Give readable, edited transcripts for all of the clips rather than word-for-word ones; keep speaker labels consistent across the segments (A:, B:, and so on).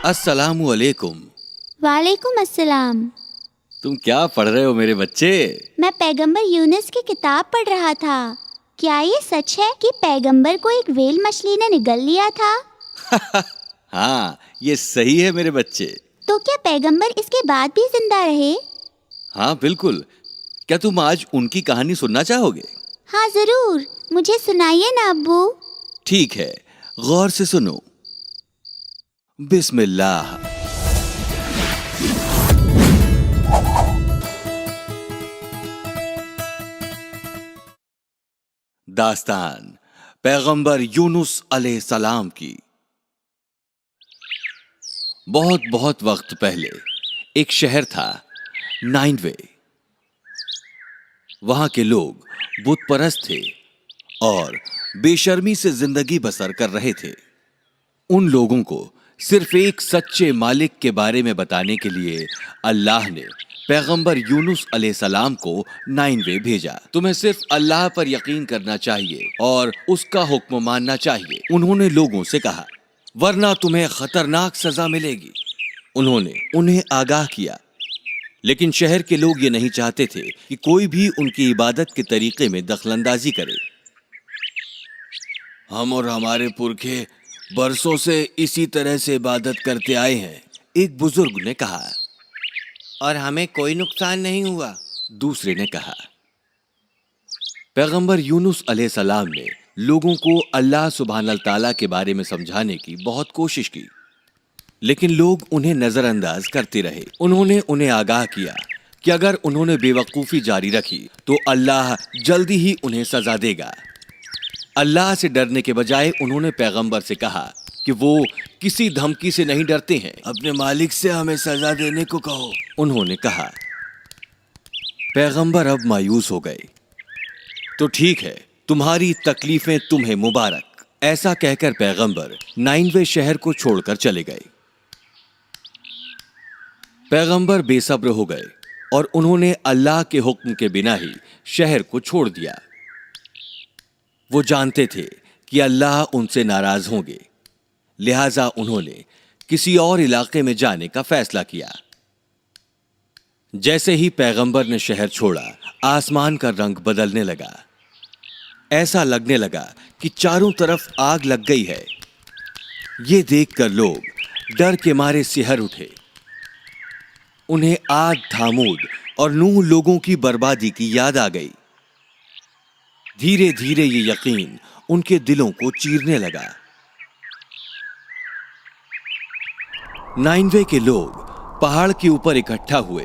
A: अस्सलामु अलैकुम।
B: वालेकुम अस्सलाम।
A: तुम क्या पढ़ रहे हो मेरे बच्चे?
B: मैं पैगंबर यूनुस की किताब पढ़ रहा था। क्या ये सच है कि पैगंबर को एक व्हेल मछली ने निगल लिया था?
A: हाँ, ये सही है मेरे बच्चे।
B: तो क्या पैगंबर इसके बाद भी जिंदा रहे?
A: हाँ बिल्कुल। क्या तुम आज उनकी कहानी सुनना चाहोगे?
B: हाँ जरूर, मुझे सुनाइए ना अब्बू।
A: ठीक है, गौर से सुनो। बिस्मिल्लाह। दास्तान पैगंबर यूनुस अलैहिस्सलाम की। बहुत बहुत वक्त पहले एक शहर था, नाइनवे। वहां के लोग बुत परस्त थे और बेशर्मी से जिंदगी बसर कर रहे थे। उन लोगों को सिर्फ एक सच्चे मालिक के बारे में बताने के लिए अल्लाह ने पैगंबर यूनुस अलैहिस्सलाम को नाइनवे भेजा। तुम्हें सिर्फ अल्लाह पर यकीन करना चाहिए और उसका हुक्म मानना चाहिए, उन्होंने लोगों से कहा, वरना तुम्हें खतरनाक सजा मिलेगी। उन्होंने उन्हें आगाह किया, लेकिन शहर के लोग ये नहीं चाहते थे कि कोई भी उनकी इबादत के तरीके में दखलंदाजी करे। हम और हमारे पुरखे बरसों से इसी तरह से इबादत करते आए हैं, एक बुजुर्ग ने कहा। और हमें कोई नुकसान नहीं हुआ, दूसरे ने कहा। पैगंबर यूनुस अलैहिस्सलाम ने लोगों को अल्लाह सुब्हानल ताला के बारे में समझाने की बहुत कोशिश की, लेकिन लोग उन्हें नजरअंदाज करते रहे। उन्होंने उन्हें आगाह किया कि अगर उन्होंने बेवकूफी जारी रखी तो अल्लाह जल्दी ही उन्हें सजा देगा। अल्लाह से डरने के बजाय उन्होंने पैगंबर से कहा कि वो किसी धमकी से नहीं डरते हैं, अपने मालिक से हमें सजा देने को कहो, उन्होंने कहा। पैगंबर अब मायूस हो गए। तो ठीक है, तुम्हारी तकलीफें तुम्हें मुबारक, ऐसा कहकर पैगंबर नाइनवे शहर को छोड़कर चले गए। पैगंबर बेसब्र हो गए और उन्होंने अल्लाह के हुक्म के बिना ही शहर को छोड़ दिया। वो जानते थे कि अल्लाह उनसे नाराज होंगे, लिहाजा उन्होंने किसी और इलाके में जाने का फैसला किया। जैसे ही पैगंबर ने शहर छोड़ा, आसमान का रंग बदलने लगा। ऐसा लगने लगा कि चारों तरफ आग लग गई है। ये देखकर लोग डर के मारे सिहर उठे। उन्हें आद, थामूद और नूह लोगों की बर्बादी की याद आ गई। धीरे धीरे ये यकीन उनके दिलों को चीरने लगा। नाइनवे के लोग पहाड़ के ऊपर इकट्ठा हुए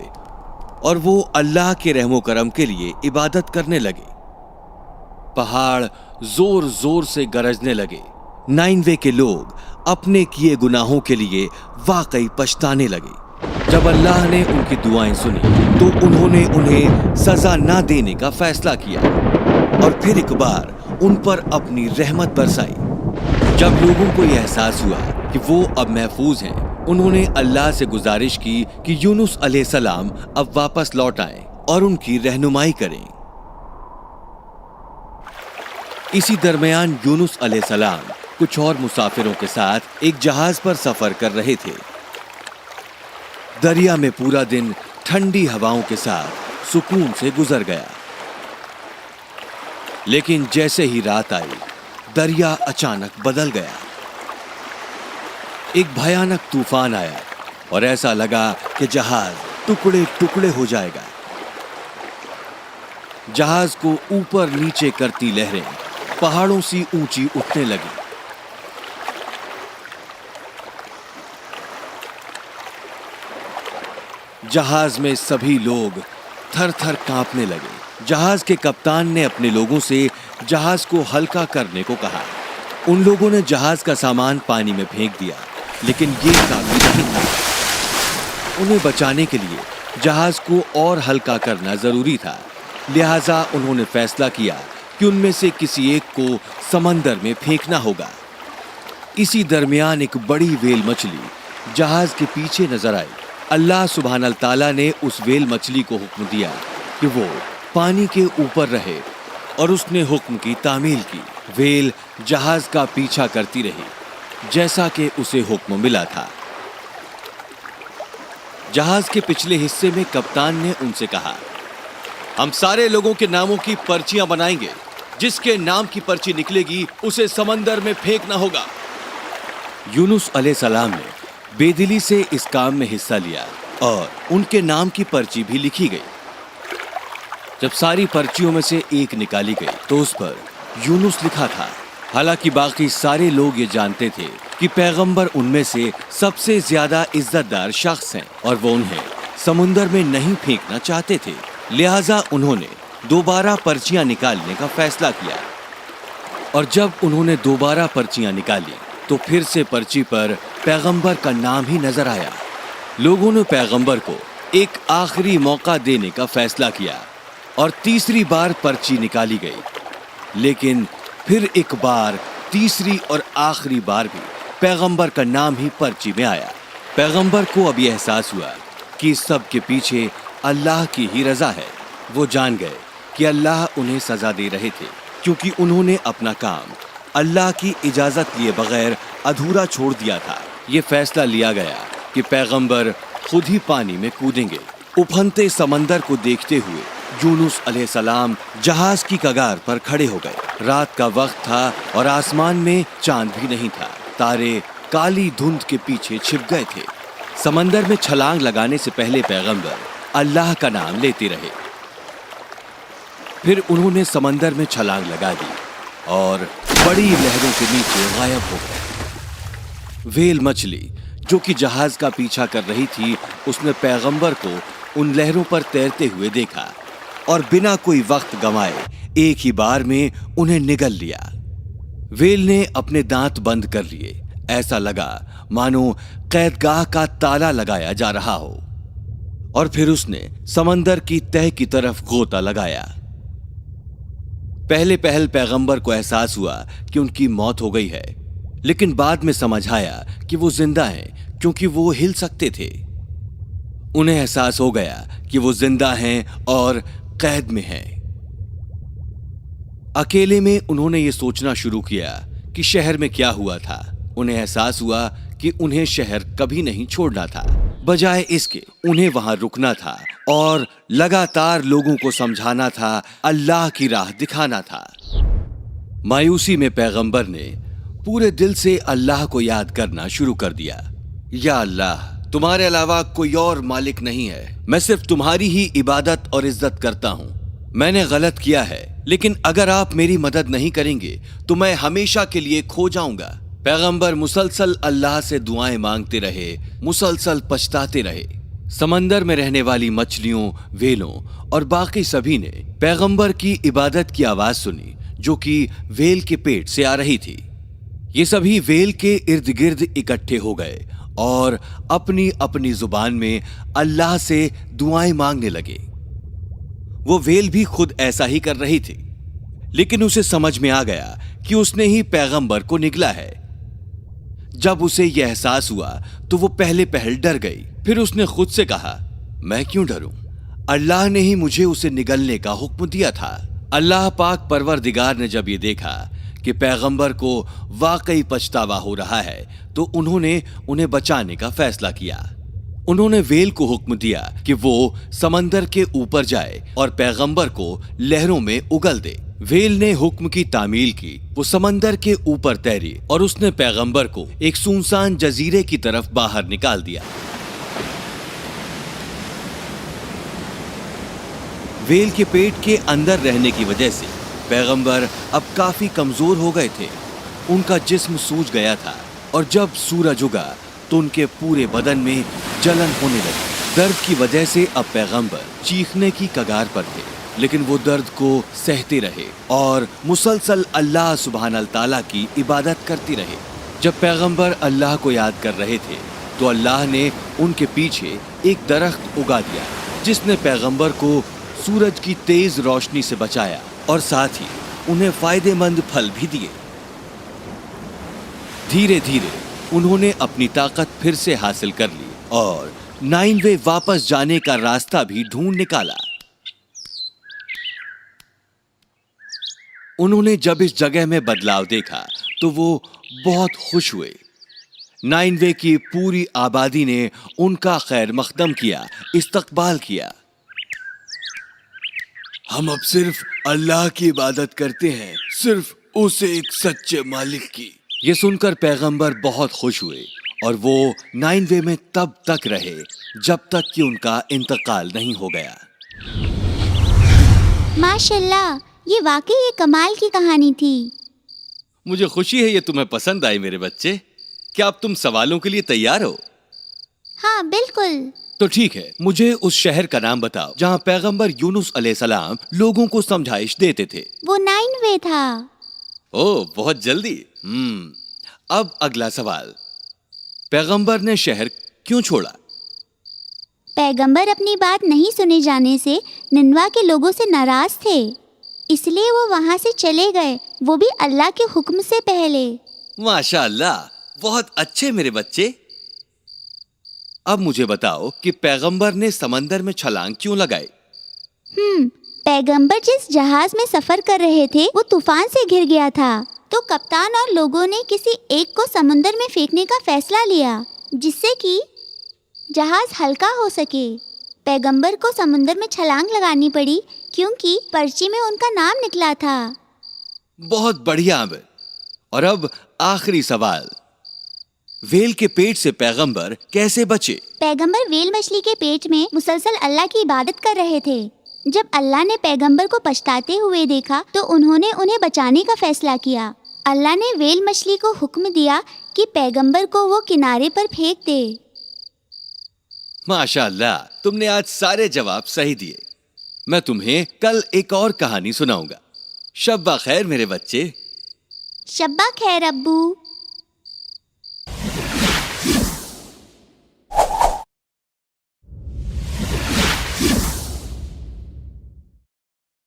A: और वो अल्लाह के रहमो करम के लिए इबादत करने लगे। पहाड़ जोर जोर से गरजने लगे। नाइनवे के लोग अपने किए गुनाहों के लिए वाकई पछताने लगे। जब अल्लाह ने उनकी दुआएं सुनी तो उन्होंने उन्हें सजा ना देने का फैसला किया और फिर एक बार उन पर अपनी रहमत बरसाई। जब लोगों को यह एहसास हुआ कि वो अब महफूज हैं, उन्होंने अल्लाह से गुजारिश की कि यूनुस अलैहिस्सलाम अब वापस लौट आएं और उनकी रहनुमाई करें। इसी दरमियान यूनुस अलैहिस्सलाम कुछ और मुसाफिरों के साथ एक जहाज पर सफर कर रहे थे। दरिया में पूरा दिन ठंडी हवाओं के साथ सुकून से गुजर गया, लेकिन जैसे ही रात आई, दरिया अचानक बदल गया। एक भयानक तूफान आया और ऐसा लगा कि जहाज टुकड़े टुकड़े हो जाएगा। जहाज को ऊपर नीचे करती लहरें पहाड़ों सी ऊंची उठने लगी। जहाज में सभी लोग थर थर कांपने लगे। जहाज के कप्तान ने अपने लोगों से जहाज को हल्का करने को कहा। उन लोगों ने जहाज का सामान पानी में फेंक दिया, लेकिन ये काफी नहीं था। उन्हें बचाने के लिए जहाज को और हल्का करना जरूरी था, लिहाजा उन्होंने फैसला किया कि उनमें से किसी एक को समंदर में फेंकना होगा। इसी दरमियान एक बड़ी व्हेल मछली जहाज के पीछे नजर आई। अल्लाह सुब्हानल ताला ने उस व्हेल मछली को हुक्म दिया कि वो पानी के ऊपर रहे और उसने हुक्म की तामील की। व्हेल जहाज का पीछा करती रही जैसा कि उसे हुक्म मिला था। जहाज के पिछले हिस्से में कप्तान ने उनसे कहा, हम सारे लोगों के नामों की पर्चियां बनाएंगे। जिसके नाम की पर्ची निकलेगी उसे समंदर में फेंकना होगा। यूनुस अलैहिस्सलाम ने बेदिली से इस काम में हिस्सा लिया और उनके नाम की पर्ची भी लिखी गई। जब सारी पर्चियों में से एक निकाली गई तो उस पर यूनुस लिखा था। हालांकि बाकी सारे लोग ये जानते थे कि पैगंबर उनमें से सबसे ज्यादा इज्जतदार शख्स हैं और वो उन्हें समुंदर में नहीं फेंकना चाहते थे। लिहाजा उन्होंने दोबारा पर्चियां निकालने का फैसला किया और जब उन्होंने दोबारा पर्चियां निकाली तो फिर से पर्ची पर पैगंबर का नाम ही नजर आया। लोगों ने पैगंबर को एक आखिरी मौका देने का फैसला किया और तीसरी बार पर्ची निकाली गई। लेकिन फिर एक बार, तीसरी और आखिरी बार भी पैगंबर का नाम ही पर्ची में आया। पैगंबर को अब यह एहसास हुआ कि इस सब के पीछे अल्लाह की ही रजा है। वो जान गए कि अल्लाह उन्हें सजा दे रहे थे क्योंकि उन्होंने अपना काम अल्लाह की इजाजत लिए बगैर अधूरा छोड़ दिया था। ये फैसला लिया गया कि पैगंबर खुद ही पानी में कूदेंगे। उफनते समंदर को देखते हुए यूनुस अलैहिस्सलाम जहाज की कगार पर खड़े हो गए। रात का वक्त था और आसमान में चांद भी नहीं था। तारे काली धुंध के पीछे छिप गए थे। समंदर में छलांग लगाने से पहले पैगंबर अल्लाह का नाम लेते रहे। फिर उन्होंने समंदर में छलांग लगा दी और बड़ी लहरों के नीचे गायब हो गए। व्हेल मछली जो कि जहाज का पीछा कर रही थी, उसने पैगंबर को उन लहरों पर तैरते हुए देखा और बिना कोई वक्त गंवाए एक ही बार में उन्हें निगल लिया। व्हेल ने अपने दांत बंद कर लिए। ऐसा लगा मानो कैदगाह का ताला लगाया जा रहा हो। और फिर उसने समंदर की तह की तरफ गोता लगाया। पहले पहल पैगंबर को एहसास हुआ कि उनकी मौत हो गई है, लेकिन बाद में समझ आया कि वो जिंदा हैं क्योंकि वो हिल सकते थे। उन्हें एहसास हो गया कि वो जिंदा हैं और कैद में हैं। अकेले में उन्होंने ये सोचना शुरू किया कि शहर में क्या हुआ था। उन्हें एहसास हुआ कि उन्हें शहर कभी नहीं छोड़ना था। बजाय इसके उन्हें वहां रुकना था और लगातार लोगों को समझाना था, अल्लाह की राह दिखाना था। मायूसी में पैगंबर ने पूरे दिल से अल्लाह को याद करना शुरू कर दिया। या अल्लाह, तुम्हारे अलावा कोई और मालिक नहीं है। मैं सिर्फ तुम्हारी ही इबादत और इज्जत करता हूँ। मैंने गलत किया है, लेकिन अगर आप मेरी मदद नहीं करेंगे तो मैं हमेशा के लिए खो जाऊंगा। पैगंबर मुसलसल अल्लाह से दुआएं मांगते रहे, मुसलसल पछताते रहे। समंदर में रहने वाली मछलियों, व्हेलों और बाकी सभी ने पैगंबर की इबादत की आवाज सुनी जो कि व्हेल के पेट से आ रही थी। ये सभी व्हेल के इर्द गिर्द इकट्ठे हो गए और अपनी अपनी जुबान में अल्लाह से दुआएं मांगने लगे। वो व्हेल भी खुद ऐसा ही कर रही थी, लेकिन उसे समझ में आ गया कि उसने ही पैगंबर को निगला है। जब उसे यह एहसास हुआ तो वो पहले पहल डर गई। फिर उसने खुद से कहा, मैं क्यों डरूं? अल्लाह ने ही मुझे उसे निगलने का हुक्म दिया था। अल्लाह पाक परवरदिगार ने जब ये देखा कि पैगंबर को वाकई पछतावा हो रहा है तो उन्होंने उन्हें बचाने का फैसला किया। उन्होंने व्हेल को हुक्म दिया कि वो समंदर के ऊपर जाए और पैगंबर को लहरों में उगल दे। व्हेल ने हुक्म की तामील की। वो समंदर के ऊपर तैरी और उसने पैगंबर को एक सुनसान जजीरे की तरफ बाहर निकाल दिया। व्हेल के पेट के अंदर रहने की वजह से पैगंबर अब काफी कमजोर हो गए थे। उनका जिस्म सूज गया था और जब सूरज उगा तो उनके पूरे बदन में जलन होने लगी। दर्द की वजह से अब पैगंबर चीखने की कगार पर थे, लेकिन वो दर्द को सहते रहे और मुसलसल अल्लाह सुब्हानल ताला की इबादत करते रहे। जब पैगंबर अल्लाह को याद कर रहे थे तो अल्लाह ने उनके पीछे एक दरख्त उगा दिया जिसने पैगंबर को सूरज की तेज रोशनी से बचाया और साथ ही उन्हें फायदेमंद फल भी दिए। धीरे धीरे उन्होंने अपनी ताकत फिर से हासिल कर ली और नाइनवे वापस जाने का रास्ता भी ढूंढ निकाला। उन्होंने जब इस जगह में बदलाव देखा तो वो बहुत खुश हुए। नाइनवे की पूरी आबादी ने उनका खैर मकदम किया, इस्तकबाल किया। हम अब सिर्फ अल्लाह की इबादत करते हैं, सिर्फ उसे एक सच्चे मालिक की। ये सुनकर पैगंबर बहुत खुश हुए और वो नाइनवे में तब तक रहे जब तक कि उनका इंतकाल नहीं हो गया।
B: माशाल्लाह, ये वाकई एक कमाल की कहानी थी।
A: मुझे खुशी है ये तुम्हें पसंद आई मेरे बच्चे। क्या अब तुम सवालों के लिए तैयार हो?
B: हाँ बिल्कुल।
A: तो ठीक है, मुझे उस शहर का नाम बताओ जहाँ पैगंबर यूनुस अलैहिस्सलाम लोगों को समझाइश देते थे।
B: वो नाइनवे था।
A: ओह, बहुत जल्दी। अब अगला सवाल, पैगंबर ने शहर क्यों छोड़ा?
B: पैगंबर अपनी बात नहीं सुने जाने से निनवा के लोगों से नाराज थे, इसलिए वो वहाँ से चले गए, वो भी अल्लाह के हुक्म से पहले।
A: माशाअल्लाह, बहुत अच्छे मेरे बच्चे। अब मुझे बताओ कि पैगंबर ने समंदर में छलांग क्यों लगाई?
B: पैगंबर जिस जहाज में सफर कर रहे थे वो तूफान से घिर गया था, तो कप्तान और लोगों ने किसी एक को समुंदर में फेंकने का फैसला लिया जिससे कि जहाज हल्का हो सके। पैगंबर को समुंदर में छलांग लगानी पड़ी क्योंकि पर्ची में उनका नाम निकला था।
A: बहुत बढ़िया आमिर। और अब आखिरी सवाल, वेल के पेट से पैगंबर कैसे बचे?
B: पैगंबर वेल मछली के पेट में मुसलसल अल्लाह की इबादत कर रहे थे। जब अल्लाह ने पैगंबर को पछताते हुए देखा तो उन्होंने उन्हें बचाने का फैसला किया। अल्लाह ने वेल मछली को हुक्म दिया कि पैगंबर को वो किनारे पर फेंक दे।
A: माशाअल्लाह, तुमने आज सारे जवाब सही दिए। मैं तुम्हें कल एक और कहानी सुनाऊंगा। शब्बा खैर मेरे बच्चे।
B: शब्बा खैर अब्बू।